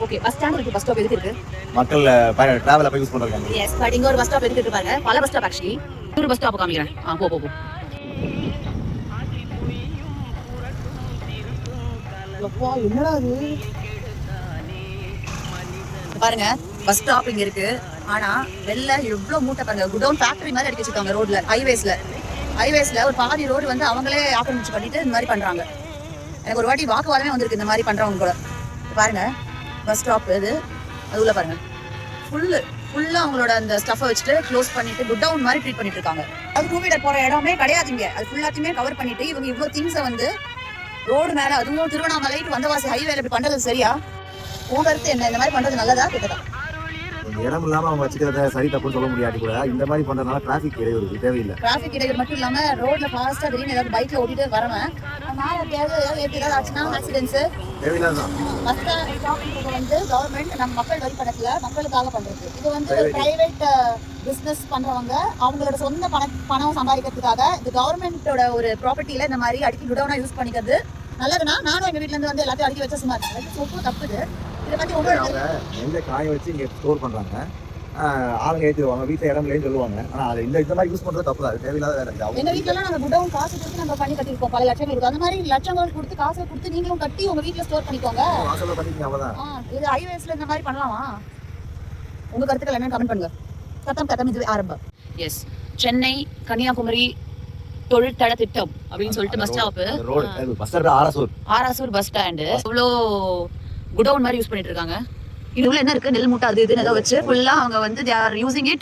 Okay bus stand இருக்கு. Bus stop எதுக்கு இருக்கு? மக்கள் டிராவல் அப்ப யூஸ் பண்றாங்க. எஸ் பட் இங்க ஒரு பஸ் ஸ்டாப் எதுக்கு இருக்கு பாருங்க. பல பஸ் ஸ்டாப் ஆக்சுவலி. ஒரு பஸ் ஸ்டாப் காமிக்கிறேன். போ போ போ. அப்பா என்னடா இது? பாருங்க பஸ் ஸ்டாப் இங்க இருக்கு. ஆனா வெளில எவ்வளவு மூட்டை பாருங்க. குடவுன் ஃபேக்டரி மாதிரி அடிக்க வச்சிருக்காங்க ரோட்ல. ஹைவேஸ்ல ஒரு பாதி ரோடு வந்து அவங்களே ஆக்கிரமிச்சு பண்ணிட்டு இந்த மாதிரி பண்றாங்க. எனக்கு ஒரு வாட்டி வாக்குவாதமே வந்திருக்கு இந்த மாதிரி பண்றவங்க கூட. பாருங்க பஸ் ஸ்டாப் இது. அது உள்ள பாருங்க ஃபுல்லா அவங்களோட அந்த ஸ்டஃபை வச்சுட்டு க்ளோஸ் பண்ணிட்டு குடவுன் மாதிரி ட்ரீட் பண்ணிட்டு இருக்காங்க. அது 2 வீலர் போற இடமே கிடையாதுங்க. அது ஃபுல்லாத்தையுமே கவர் பண்ணிட்டு இவங்க இவ்வளவு திங்ஸை வந்து ரோடு மேல, அதுவும் திருவண்ணாமலை டு வந்தவாசி ஹைவேல இப்படி பண்றது சரியா? உங்க கருத்து என்ன? இந்த மாதிரி பண்றது நல்லதா கெட்டதா? இடம் இல்லாம அவங்க வச்சுக்கிறத சரி தப்புன்னு சொல்ல முடியாது கூட. இந்த மாதிரி பண்றதுனால டிராபிக் இடையூறு தேவையில்லை. டிராபிக் இடையூறு மட்டும் இல்லாம ரோட்ல ஃபாஸ்டா திடீர்னு ஏதாவது பைக்ல ஓட்டிட்டு வரவன் மேல ஏதாவது ஆச்சுன்னா ஆக்சிடென்ட்ஸ் தேவையில்லாதான். பஸ் ஸ்டாப் வந்து கவர்மெண்ட் நம்ம மக்கள் வரி பணத்துல மக்களுக்காக பண்றது. இது வந்து பிரைவேட் பிசினஸ் பண்றவங்க அவங்களோட சொந்த பணம் சம்பாதிக்கிறதுக்காக இது கவர்மெண்டோட ஒரு ப்ராப்பர்ட்டியில இந்த மாதிரி அடிக்கி குடவுனா யூஸ் பண்ணிக்கிறது நல்லதுன்னா நானும் எங்க வீட்டுல இருந்து வந்து எல்லாத்தையும் அடிக்கி வச்ச சும்மா இருக்கேன். தப்புது. இதை பத்தி அவங்க எந்த காய வச்சு இங்க ஸ்டோர் பண்றாங்க. ஆளுங்க ஏற்றிடுவாங்க. வீட்டுல இடம் இல்லைன்னு சொல்லுவாங்க. ஆனா அது இந்த மாதிரி யூஸ் பண்றது தப்பு தான். தேவையில்லாத வேலை. எங்க வீட்டுல எல்லாம் நாங்க குடவுன் காசு கொடுத்து நம்ம பண்ணி கட்டிருக்கோம். பல லட்சம் இருக்கு. அந்த மாதிரி லட்சங்கள் கொடுத்து காசை கொடுத்து நீங்களும் கட்டி உங்க வீட்டுல ஸ்டோர் பண்ணிக்கோங்க. இது ஹைவேஸ்ல இந்த மாதிரி பண்ணலாமா? உங்க கருத்துக்கள் என்ன கமெண்ட் பண்ணுங்க. கத்தம் இது ஆரம்பம். எஸ் சென்னை கன்னியாகுமரி தொழிற்தட திட்டம் அப்படின்னு சொல்லிட்டு bus stop Arasur bus stand இவ்வளோ குடவுன் மாதிரி யூஸ் பண்ணிட்டு இருக்காங்க. இது உள்ள என்ன இருக்கு? நெல் மூட்டை அது இதுன்னு ஏதோ வச்சு ஃபுல்லா அவங்க வந்து they are using it